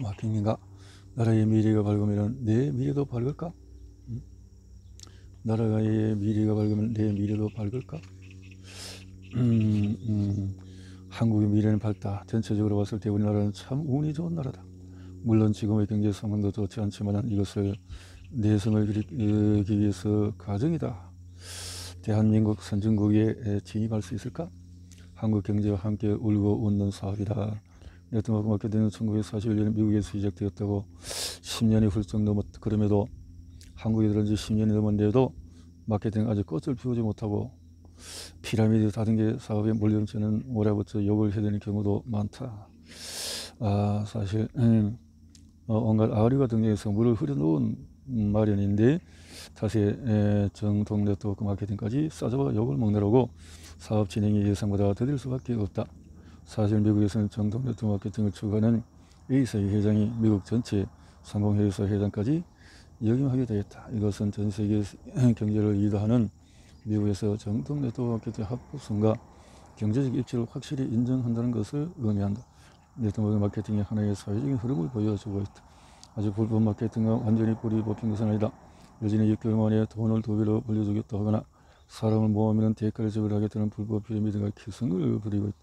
막힌인가? 나라의 미래가 밝으면 내 미래도 밝을까? 나라의 미래가 밝으면 내 미래도 밝을까? 한국의 미래는 밝다. 전체적으로 봤을 때 우리나라는 참 운이 좋은 나라다. 물론 지금의 경제 상황도 좋지 않지만 이것을 내성을 그리기 위해서 가정이다. 대한민국 선진국에 진입할 수 있을까? 한국 경제와 함께 울고 웃는 사업이다. 네트워크 마케팅은 1941년 미국에서 시작되었다고 10년이 훌쩍 넘었다. 그럼에도 한국에 들어온 지 10년이 넘었는데도 마케팅 아직 꽃을 피우지 못하고 피라미드 다단계 사업에 몰려치는 몰아붙여 욕을 해야 되는 경우도 많다. 사실 온갖 아우리가 등장해서 물을 흐려놓은 마련인데 다시 정통 네트워크 마케팅까지 싸잡아 욕을 먹느라고 사업 진행이 예상보다 더딜 수밖에 없다. 사실 미국에서는 정통 네트워크 마케팅을 추구하는 A사의 회장이 미국 전체 상공회의사 회장까지 역임하게 되었다. 이것은 전 세계 경제를 리드하는 미국에서 정통 네트워크 마케팅 합법성과 경제적 입지를 확실히 인정한다는 것을 의미한다. 네트워크 마케팅이 하나의 사회적인 흐름을 보여주고 있다. 아직 불법 마케팅과 완전히 뿌리 뽑힌 것은 아니다. 여전히 6개월 만에 돈을 2배로 벌려주겠다 하거나 사람을 모으면 대가를 지불하겠다는 불법 피라미드가 기승을 부리고 있다.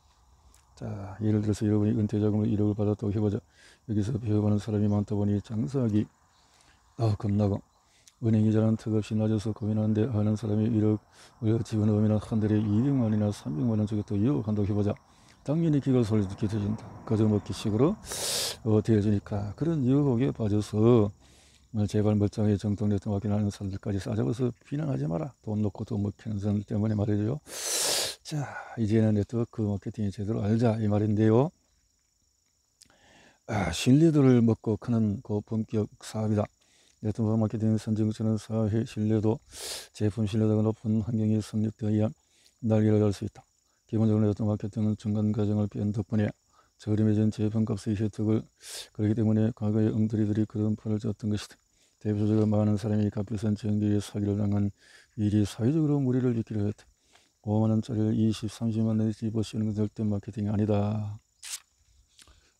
자, 예를 들어서 여러분이 은퇴자금을 1억을 받았다고 해보자. 여기서 배워가는 사람이 많다 보니 장사하기 겁나고 은행 이자는 턱없이 낮아서 고민하는데 아는 사람이 1억을 집어넣으면 한 달에 200만원이나 300만원 주겠다고 유혹한다고 해보자. 당연히 기가 솔깃 터진다. 거저 먹기식으로 되어지니까 그런 유혹에 빠져서 제발 멀쩡하게 정통 네트워크 하는 사람들까지 싸잡아서 비난하지 마라. 돈 놓고 돈 먹히는 사람들 때문에 말이죠. 자, 이제는 네트워크 마케팅이 제대로 알자 이 말인데요. 신뢰도를 먹고 크는 고품격 사업이다. 네트워크 마케팅 선정처는 사회 신뢰도, 제품 신뢰도가 높은 환경이 성립되어야 날개를 달 수 있다. 기본적으로 네트워크 마케팅은 중간 과정을 뺀 덕분에 저렴해진 제품값의 혜택을 그렇기 때문에 과거의 엉터리들이 그런 판을 쳤던 것이다. 대표적으로 많은 사람이 값비싼 전기에 사기를 당한 일이 사회적으로 무리를 빚기로 했다. 5만원짜리를 20, 30만 원에 집어쓰는 건 절대 마케팅이 아니다.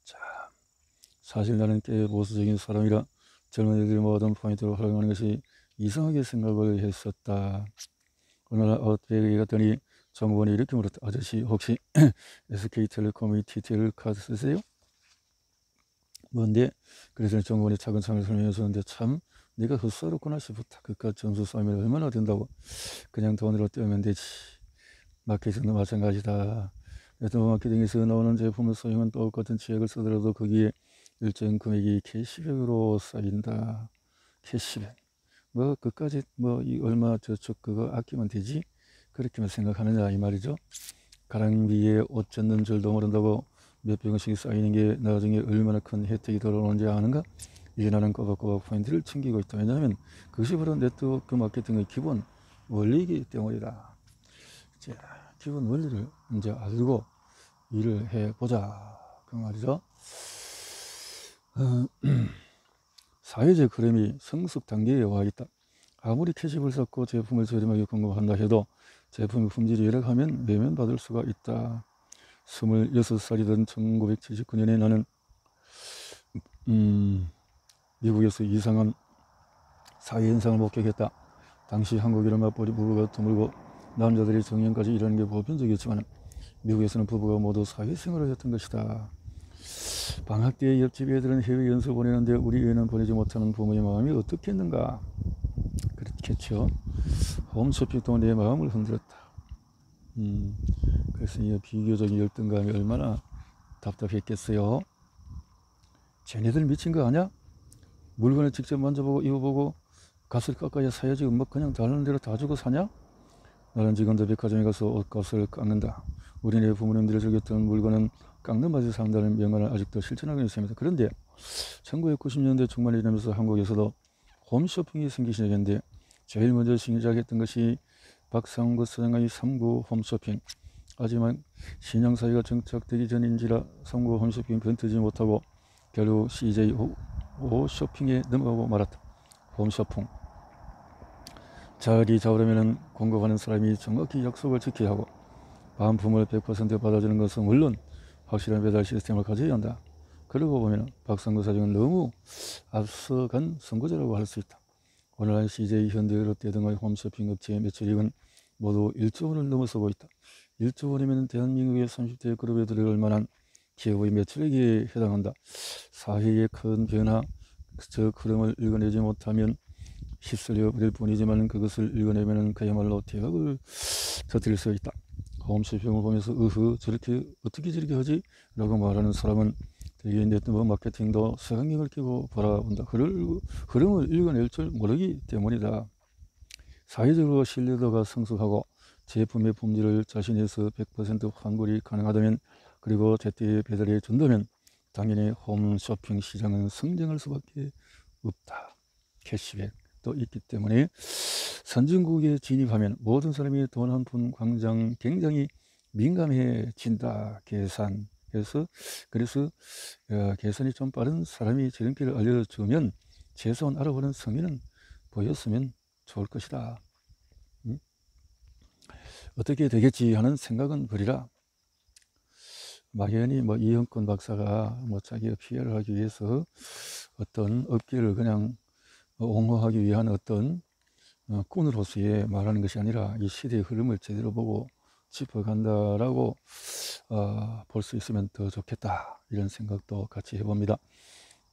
자, 사실 나는 꽤 보수적인 사람이라 젊은 애들이 모든 포인트를 활용하는 것이 이상하게 생각을 했었다. 어느 날 아웃백에 갔더니 정보원이 이렇게 물었다. 아저씨 혹시 SK텔레콤의 TTL 카드 쓰세요? 뭔데? 그래서 정보원이 차근차근 설명해 주는데 참 네가 헛살았구나 싶었다. 그깟 점수 쌓이면 얼마나 된다고. 그냥 돈으로 떼면 되지. 마케팅도 마찬가지다. 네트워크 마케팅에서 나오는 제품을 사용한 똑같은 치약을 쓰더라도 거기에 일정 금액이 캐시백으로 쌓인다. 캐시백. 뭐 그까지 이 얼마 저축 그거 아끼면 되지? 그렇게만 생각하느냐 이 말이죠. 가랑비에 옷 젖는 줄도 모른다고 몇백 원씩 쌓이는 게 나중에 얼마나 큰 혜택이 돌아오는지 아는가? 이제 나는 꼬박꼬박 포인트를 챙기고 있다. 왜냐하면 그것이 바로 네트워크 마케팅의 기본 원리이기 때문이다. 자, 기본 원리를 이제 알고 일을 해보자 그 말이죠. 사회적 흐름이 성숙 단계에 와 있다. 아무리 캐시를 쌓고 제품을 저렴하게 공급한다 해도 제품의 품질이 열악하면 외면받을 수가 있다. 26살이던 1979년에 나는 미국에서 이상한 사회현상을 목격했다. 당시 한국이란 맞벌이 부부가 드물고 남자들이 정년까지 일하는 게 보편적이었지만 미국에서는 부부가 모두 사회생활을 했던 것이다. 방학 때 옆집 애들은 해외 연수 보내는데 우리 애는 보내지 못하는 부모의 마음이 어떻겠는가. 그렇겠죠. 홈쇼핑도 내 마음을 흔들었다. 그래서 이 비교적인 열등감이 얼마나 답답했겠어요. 쟤네들 미친 거 아냐? 물건을 직접 만져보고 입어보고 값을 깎아야 사야지 그냥 다른 대로 다 주고 사냐? 나는 지금도 백화점에 가서 옷값을 깎는다. 우리네 부모님들이 즐겼던 물건은 깎는 맛이 산다는 명언을 아직도 실천하고 있습니다. 그런데 1990년대 중반에 이르면서 한국에서도 홈쇼핑이 생기기 시작했는데 제일 먼저 시작했던 것이 박상구 사장의 3구 홈쇼핑. 하지만 신형사회가 정착되기 전인지라 3구 홈쇼핑 변태지 못하고 결국 CJ 쇼핑에 넘어가고 말았다. 홈쇼핑. 자리 잡으려면 공급하는 사람이 정확히 약속을 지켜야 하고 반품을 100% 받아주는 것은 물론 확실한 배달 시스템을 가져야 한다. 그러고 보면 박상도 사장은 너무 앞서간 선거제라고 할 수 있다. 오늘날 CJ, 현대, 롯데 등의 홈쇼핑 업체의 매출액은 모두 1조 원을 넘어서고 있다. 1조 원이면 대한민국의 30대 그룹에 들어갈 만한 기업의 매출액에 해당한다. 사회의 큰 변화, 저 흐름을 읽어내지 못하면 휩쓸려 버릴 뿐이지만 그것을 읽어내면 그야말로 대박을 터뜨릴 수 있다. 홈쇼핑을 보면서 저렇게 어떻게 저렇게 하지? 라고 말하는 사람은 대개 네트워크 마케팅도 색안경을 끼고 바라본다. 흐름을 읽어낼 줄 모르기 때문이다. 사회적으로 신뢰도가 성숙하고 제품의 품질을 자신에서 100% 환불이 가능하다면, 그리고 제때 배달해 준다면 당연히 홈쇼핑 시장은 성장할 수밖에 없다. 캐시백도 있기 때문에 선진국에 진입하면 모든 사람이 돈 한 푼 광장 굉장히 민감해진다. 그래서 계산이 좀 빠른 사람이 지름길을 알려주면 최소한 알아보는 성의는 보였으면 좋을 것이다. 어떻게 되겠지 하는 생각은 버리라. 막연히 이형권 박사가 자기가 피해를 하기 위해서 어떤 업계를 그냥 옹호하기 위한 어떤 꾼으로서의 말하는 것이 아니라 이 시대의 흐름을 제대로 보고 짚어간다라고 볼 수 있으면 더 좋겠다. 이런 생각도 같이 해봅니다.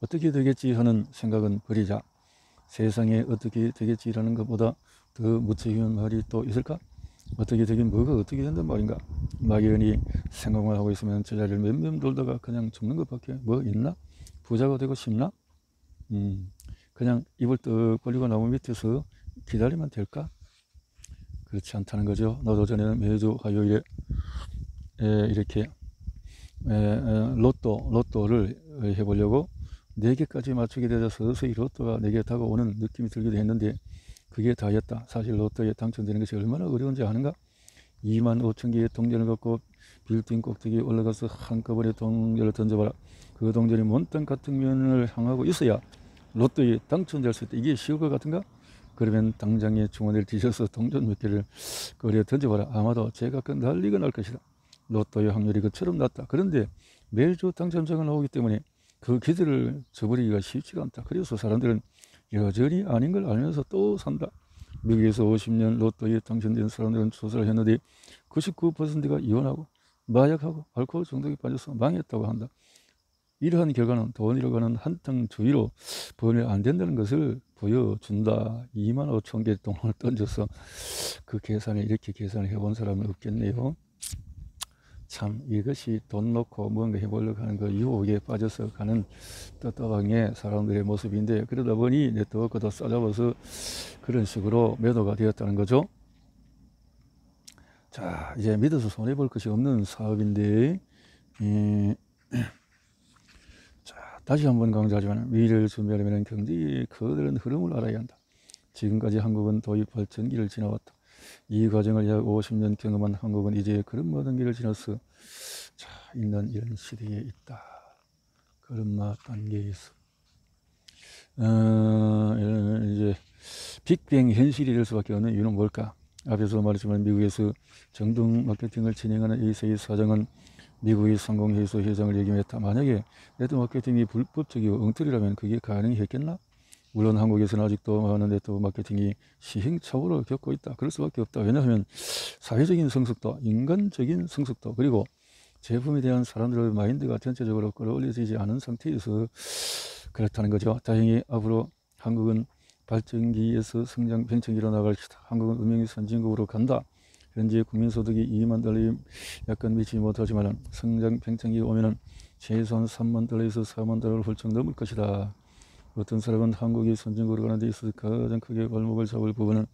어떻게 되겠지 하는 생각은 버리자. 세상에 어떻게 되겠지라는 것보다 더 무책임한 말이 또 있을까? 어떻게 되긴 뭐가 어떻게 된단 말인가? 막연히 생각만 하고 있으면 저 자리를 맴맴 돌다가 그냥 죽는 것밖에 뭐 있나? 부자가 되고 싶나? 그냥 입을 떡 벌리고 나무 밑에서 기다리면 될까? 그렇지 않다는 거죠. 나도 전에는 매주 화요일에 이렇게 로또를 해보려고 4개까지 맞추게 되자 서서히 로또가 4개 다가오는 느낌이 들기도 했는데 그게 다였다. 사실 로또에 당첨되는 것이 얼마나 어려운지 아는가? 25,000개의 동전을 갖고 빌딩 꼭대기에 올라가서 한꺼번에 동전을 던져봐라. 그 동전이 몬땅 같은 면을 향하고 있어야 로또에 당첨될 수 있다. 이게 쉬울 것 같은가? 그러면 당장에 주머니를 뒤져서 동전 몇 개를 거리에 던져봐라. 아마도 제가 난리가 날 것이다. 로또의 확률이 그처럼 낮다. 그런데 매주 당첨자가 나오기 때문에 그 기대를 저버리기가 쉽지가 않다. 그래서 사람들은 여전히 아닌 걸 알면서 또 산다. 미국에서 50년 로또에 당첨된 사람들은 조사를 했는데 99%가 이혼하고 마약하고 알코올 중독에 빠져서 망했다고 한다. 이러한 결과는 돈이라고 하는 한탕 주의로 번이 안 된다는 것을 보여준다. 25,000개 돈을 던져서 그 계산을 이렇게 계산을 해본 사람은 없겠네요. 참 이것이 돈 놓고 뭔가 해보려고 하는 그 유혹에 빠져서 가는 떳떳방의 사람들의 모습인데, 그러다 보니 네트워크도 싸잡아서 그런 식으로 매도가 되었다는 거죠. 자, 이제 믿어서 손해볼 것이 없는 사업인데 자, 다시 한번 강조하지만 미래를 준비하려면 경제의 거대한 흐름을 알아야 한다. 지금까지 한국은 도입 발전기를 지나왔다. 이 과정을 약 50년 경험한 한국은 이제 그런 단계를 지나서 있는 이런 시대에 있다. 걸음마 단계에서 이제 빅뱅 현실이 될 수밖에 없는 이유는 뭘까? 앞에서 말했지만 미국에서 정동 마케팅을 진행하는 A사의 사장은 미국의 상공회의소 회장을 역임했다. 만약에 네트워크 마케팅이 불법적이고 엉터리라면 그게 가능했겠나? 물론 한국에서는 아직도 많은 네트워크 마케팅이 시행착오를 겪고 있다. 그럴 수밖에 없다. 왜냐하면 사회적인 성숙도, 인간적인 성숙도, 그리고 제품에 대한 사람들의 마인드가 전체적으로 끌어올려지지 않은 상태에서 그렇다는 거죠. 다행히 앞으로 한국은 발전기에서 성장 팽창기로 나갈 것이다. 한국은 운명의 선진국으로 간다. 현재 국민소득이 2만 달러에 약간 미치지 못하지만 성장 팽창기가 오면은 최소한 3만 달러에서 4만 달러를 훌쩍 넘을 것이다. 어떤 사람은 한국이 선진국으로 가는 데 있어서 가장 크게 발목을 잡을 부분은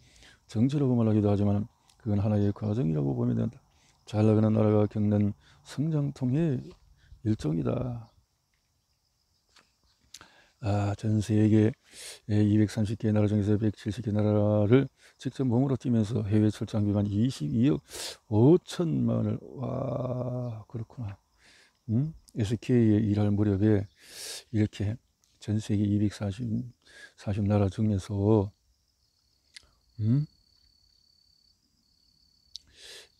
정치라고 말하기도 하지만 그건 하나의 과정이라고 보면 된다. 잘 나가는 나라가 겪는 성장통의 일종이다. 전 세계 230개 나라 중에서 170개 나라를 직접 몸으로 뛰면서 해외 출장 비만 22억 5천만을 와 그렇구나. SK에 일할 무렵에 이렇게 전 세계 240 나라 중에서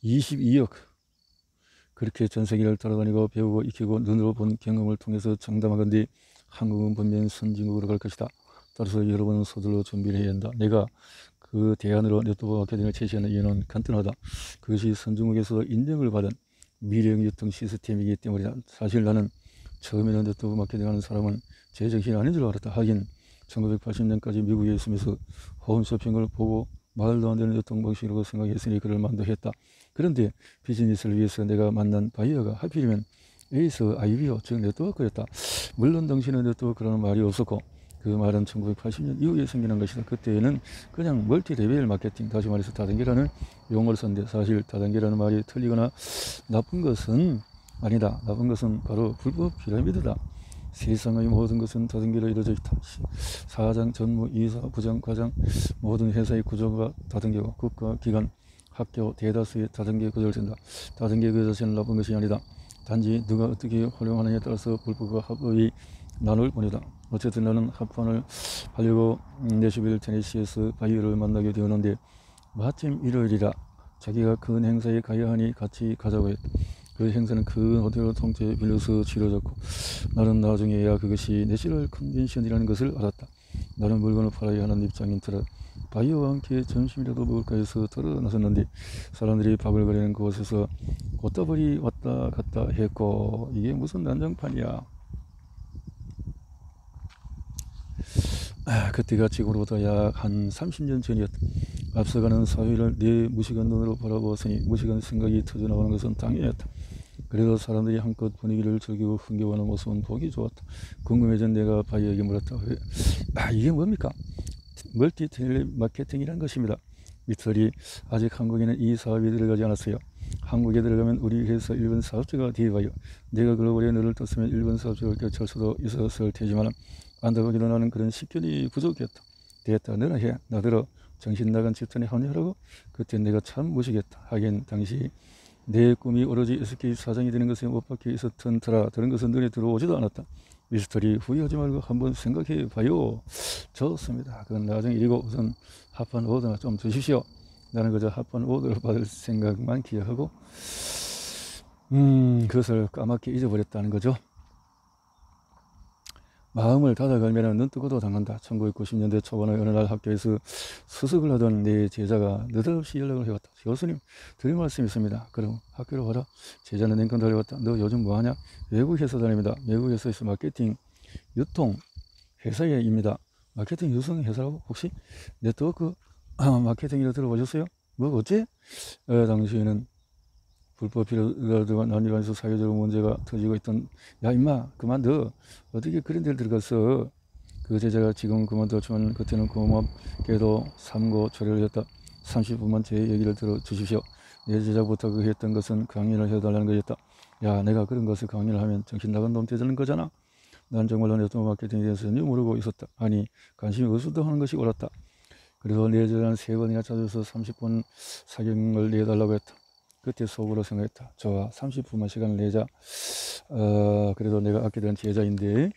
22억 그렇게 전 세계를 돌아다니고 배우고 익히고 눈으로 본 경험을 통해서 장담하건대 한국은 분명 선진국으로 갈 것이다. 따라서 여러분은 서둘러 준비를 해야 한다. 내가 그 대안으로 네트워크 마케팅을 제시하는 이유는 간단하다. 그것이 선진국에서 인정을 받은 미래형 유통 시스템이기 때문이다. 사실 나는 처음에는 네트워크 마케팅 하는 사람은 제정신이 아닌 줄 알았다. 하긴 1980년까지 미국에 있으면서 홈쇼핑을 보고 말도 안 되는 유통 방식이라고 생각했으니 그럴 만도 했다. 그런데 비즈니스를 위해서 내가 만난 바이어가 하필이면 에이스 IBO 즉 네트워크였다. 물론 당시는 네트워크라는 말이 없었고 그 말은 1980년 이후에 생겨난 것이다. 그때는 그냥 멀티 레벨 마케팅, 다시 말해서 다단계라는 용어를 썼는데 사실 다단계라는 말이 틀리거나 나쁜 것은 아니다. 나쁜 것은 바로 불법 피라미드다. 세상의 모든 것은 다단계로 이루어져 있다. 사장, 전무, 이사, 부장, 과장 모든 회사의 구조가 다단계고 국가, 기관, 학교, 대다수의 다단계 구조를 든다. 다단계 그 자체는 나쁜 것이 아니다. 단지 누가 어떻게 활용하느냐에 따라서 불법과 합법이 나눌 뿐이다. 어쨌든 나는 합판을 하려고 내슈빌 테네시에서 바이오를 만나게 되었는데 마침 일요일이라 자기가 큰 행사에 가야 하니 같이 가자고 했다. 그 행사는 큰 호텔을 통째 빌려서 치러졌고 나는 나중에야 그것이 내셔널 컨벤션이라는 것을 알았다. 나는 물건을 팔아야 하는 입장인 터라 바이오와 함께 점심이라도 먹을까 해서 들어 나섰는데 사람들이 바글거리는 그곳에서 꽃다발이 왔다 갔다 했고 이게 무슨 난장판이야. 그때가 지금으로부터 약 한 30년 전이었다. 앞서가는 사회를 내 무식한 눈으로 바라보았으니 무식한 생각이 터져나오는 것은 당연했다. 그래도 사람들이 한껏 분위기를 즐기고 흥겨워하는 모습은 보기 좋았다. 궁금해진 내가 바이에게 물었다. 이게 뭡니까? 멀티 텔레 마케팅이란 것입니다. 미터리 아직 한국에는 이 사업이 들어가지 않았어요. 한국에 들어가면 우리 회사 일본 사업자가 되어봐요. 내가 글로벌에 너를 떴으면 일본 사업자를 겹칠 수도 있었을 테지만 안타깝게도 나는 그런 식견이 부족했다. 됐다 너나 해. 나더러 정신 나간 집단에 합류하라고? 그때 내가 참 무식했다. 하긴 당시 내 꿈이 오로지 SK 사장이 되는 것에 못 박혀 있었던 터라 다른 것은 눈에 들어오지도 않았다. 미스터리 후회하지 말고 한번 생각해 봐요. 좋습니다. 그건 나중에 일이고 우선 합판 오더나 좀 주십시오. 나는 그저 합판 오더를 받을 생각만 기억하고 그것을 까맣게 잊어버렸다는 거죠. 마음을 닫아 걸면 눈 뜨고도 당한다. 1990년대 초반의 어느 날 학교에서 수석을 하던 내 제자가 느닷없이 연락을 해왔다. 교수님 드릴 말씀이 있습니다. 그럼 학교로 와라. 제자는 냉큼 달려왔다. 너 요즘 뭐하냐? 외국 회사 다닙니다. 외국 회사에서 마케팅 유통 회사입니다. 마케팅 유통 회사라고? 혹시 네트워크 마케팅이라 들어보셨어요? 뭐 어째? 당시에는 불법이라든가 난리간에서 사회적으로 문제가 터지고 있던 야 임마 그만둬. 어떻게 그런 데를 들어갔어. 그 제자가 지금 그만뒀지만 그때는 고맙게도 삼고 처리를 했다. 30분만 제 얘기를 들어주십시오. 내 제자부터 그 했던 것은 강의를 해달라는 것이었다. 야 내가 그런 것을 강의를 하면 정신 나간 놈 되는 거잖아. 난 정말로 네트워크 마케팅에 대해서 전혀 모르고 있었다. 아니 관심이 없어도 하는 것이 옳았다. 그래서 내 제자는 3번이나 찾아서 30분 사경을 내달라고 했다. 그때 속으로 생각했다. 좋아 30분만 시간을 내자. 그래도 내가 아끼던 제자인데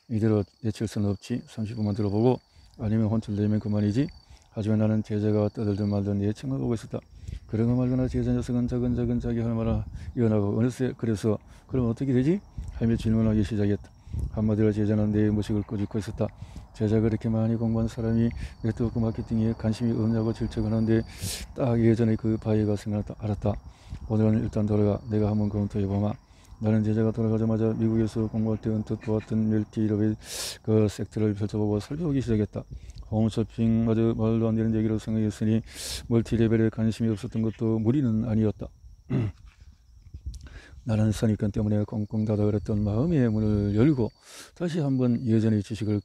이대로 내칠 수는 없지. 30분만 들어보고 아니면 혼쭐 내면 그만이지. 하지만 나는 제자가 떠들든 말든 예청을 보고 있었다. 그러나 말거나 제자 녀석은 자근자근 자기 할 말을 이어나고 어느새 그래서 그럼 어떻게 되지? 하며 질문하기 시작했다. 한마디로 제자는 내 무식을 꼬집고 있었다. 제자가 그렇게 많이 공부한 사람이 네트워크 마케팅에 관심이 없냐고 질책을 하는데 딱 예전에 그 바이가 생각났다. 알았다. 오늘은 일단 돌아가. 내가 한번 검토해보마. 나는 제자가 돌아가자마자 미국에서 공부할 때 언뜻 보았던 멀티레벨 그 섹터를 펼쳐보고 살펴보기 시작했다. 홈쇼핑마저 말도 안 되는 얘기로 생각했으니 멀티레벨에 관심이 없었던 것도 무리는 아니었다. 나는 선입견 때문에 꽁꽁 닫아버렸던 마음의 문을 열고 다시 한번 예전의 지식을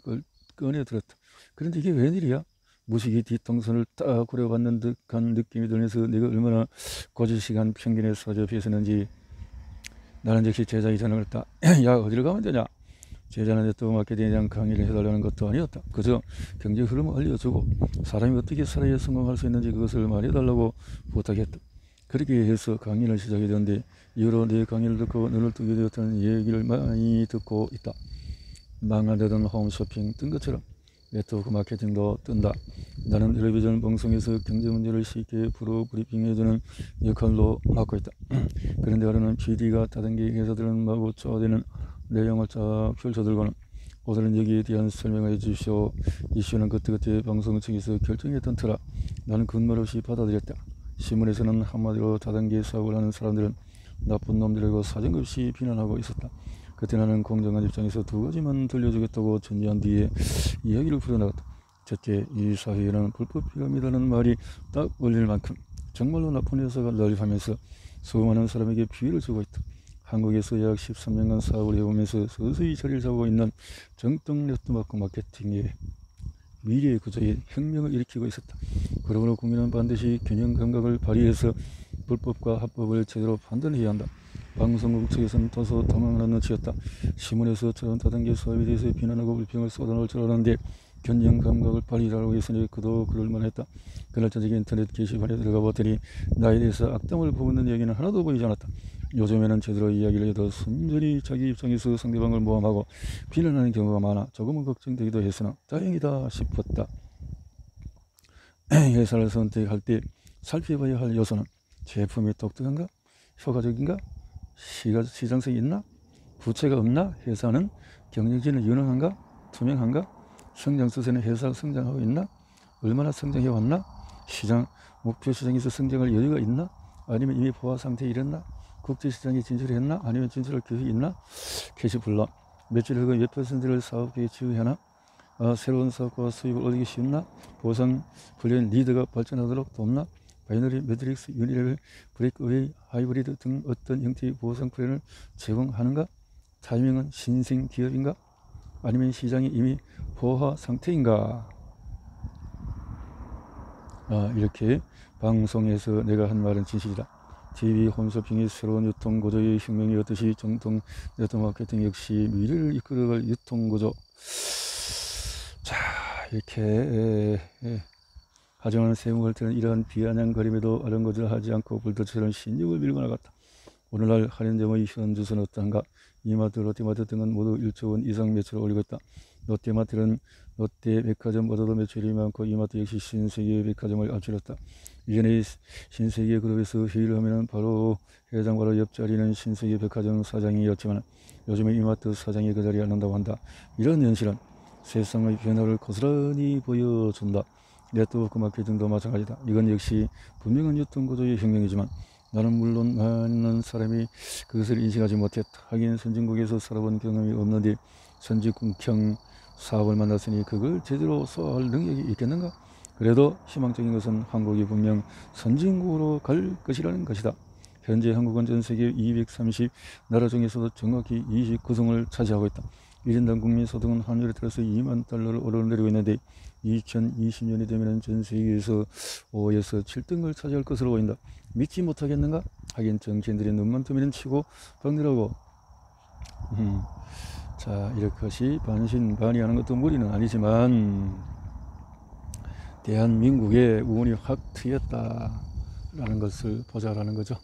꺼내 들었다. 그런데 이게 웬일이야? 무식이 뒤통수를 딱 구려받는 듯한 느낌이 들면서 내가 얼마나 고지식한 편견에 사로잡혀 있었는지 나는 즉시 제자에게 전화를 했다. 야 어디를 가면 되냐? 제자는 네트워크 마케팅에 대한 강의를 해달라는 것도 아니었다. 그저 경제 흐름을 알려주고 사람이 어떻게 살아야 성공할 수 있는지 그것을 말해달라고 부탁했다. 그렇게 해서 강의를 시작이 되었는데 이후로 내 강의를 듣고 눈을 뜨게 되었다는 얘기를 많이 듣고 있다. 망하려던 홈쇼핑 뜬 것처럼 네트워크 마케팅도 뜬다. 나는 텔레비전 방송에서 경제 문제를 쉽게 브리핑해주는 역할로 맡고 있다. 그런데 하루는 PD가 다단계 회사들은 마구 쪼아대는 내용을 쫙 펼쳐들고는 오늘은 여기에 대한 설명해 주시오. 이슈는 그때그때 방송 측에서 결정했던 터라 나는 근말 없이 받아들였다. 신문에서는 한마디로 다단계 사업을 하는 사람들은 나쁜 놈들이고 사정없이 비난하고 있었다. 그때 나는 공정한 입장에서 두 가지만 들려주겠다고 전제한 뒤에 이야기를 풀어나갔다. 첫째, 이 사회에는 불법 피감이라는 말이 딱 걸릴 만큼 정말로 나쁜 회사가 난립하면서 수많은 사람에게 피해를 주고 있다. 한국에서 약 13년간 사업을 해오면서 서서히 자리를 잡고 있는 정통 네트워크 마케팅의 미래의 구조에 혁명을 일으키고 있었다. 그러므로 국민은 반드시 균형 감각을 발휘해서 불법과 합법을 제대로 판단해야 한다. 방송국 측에서는 다소 당황하는 눈치였다. 신문에서 저런 다단계 사업에 대해서 비난하고 불평을 쏟아놓을 줄 알았는데 균형 감각을 발휘하라고 했으니 그도 그럴만했다. 그날 저녁에 인터넷 게시판에 들어가 봤더니 나에 대해서 악담을 퍼붓는 얘기는 하나도 보이지 않았다. 요즘에는 제대로 이야기를 해도 순전히 자기 입장에서 상대방을 모함하고 비난하는 경우가 많아 조금은 걱정되기도 했으나 다행이다 싶었다. 회사를 선택할 때 살펴봐야 할 요소는 제품이 독특한가? 효과적인가? 시장성이 있나? 부채가 없나? 회사는 경영진은 유능한가? 투명한가? 성장 수세는 회사가 성장하고 있나? 얼마나 성장해 왔나? 목표 시장에서 성장할 여유가 있나? 아니면 이미 보아 상태에 이르렀나? 국제시장에 진출했나? 아니면 진출할 계획이 있나? 캐시플러 매출 흑은 몇 퍼센트를 사업비에 지급하나? 새로운 사업과 수입을 얻기 쉽나? 보상 훈련 리드가 발전하도록 돕나? 바이너리, 매트릭스, 유니레벨, 브레이크웨이, 하이브리드 등 어떤 형태의 보상 플랜을 제공하는가? 타이밍은 신생 기업인가? 아니면 시장이 이미 보화 상태인가? 이렇게 방송에서 내가 한 말은 진실이다. TV 홈쇼핑이 새로운 유통구조의 혁명이었듯이 정통 네트워크 마케팅 역시 미래를 이끌어갈 유통구조. 자, 이렇게 하지만 세무할 때는 이러한 비아냥거림에도 아랑거절하지 않고 불도처럼 신중을 밀고 나갔다. 오늘날 한인점의 현주소는 어떠한가? 이마트, 롯데마트 등은 모두 1조 원 이상 매출을 올리고 있다. 롯데마트는 롯데백화점보다도 매출이 많고 이마트 역시 신세계 백화점을 앞지렀다. 이전에 신세계 그룹에서 회의를 하면 바로 회장 바로 옆자리는 신세계 백화점 사장이었지만 요즘에 이마트 사장이 그 자리에 앉는다고 한다. 이런 현실은 세상의 변화를 고스란히 보여준다. 네트워크 마케팅도 마찬가지다. 이건 역시 분명한 유통구조의 혁명이지만 나는 물론 많은 사람이 그것을 인식하지 못했다. 하긴 선진국에서 살아본 경험이 없는데 선진국형 사업을 만났으니 그걸 제대로 소화할 능력이 있겠는가? 그래도 희망적인 것은 한국이 분명 선진국으로 갈 것이라는 것이다. 현재 한국은 전 세계 230 나라 중에서도 정확히 29등을 차지하고 있다. 1인당 국민 소득은 환율에 따라서 2만 달러를 오르내리고 있는데 2020년이 되면 전 세계에서 5에서 7등을 차지할 것으로 보인다. 믿지 못하겠는가? 하긴 정치인들이 눈만 뜨면 치고 박느라고. 자, 이렇게 반신반의하는 것도 무리는 아니지만 대한민국의 운이 확 트였다라는 것을 보자라는 거죠.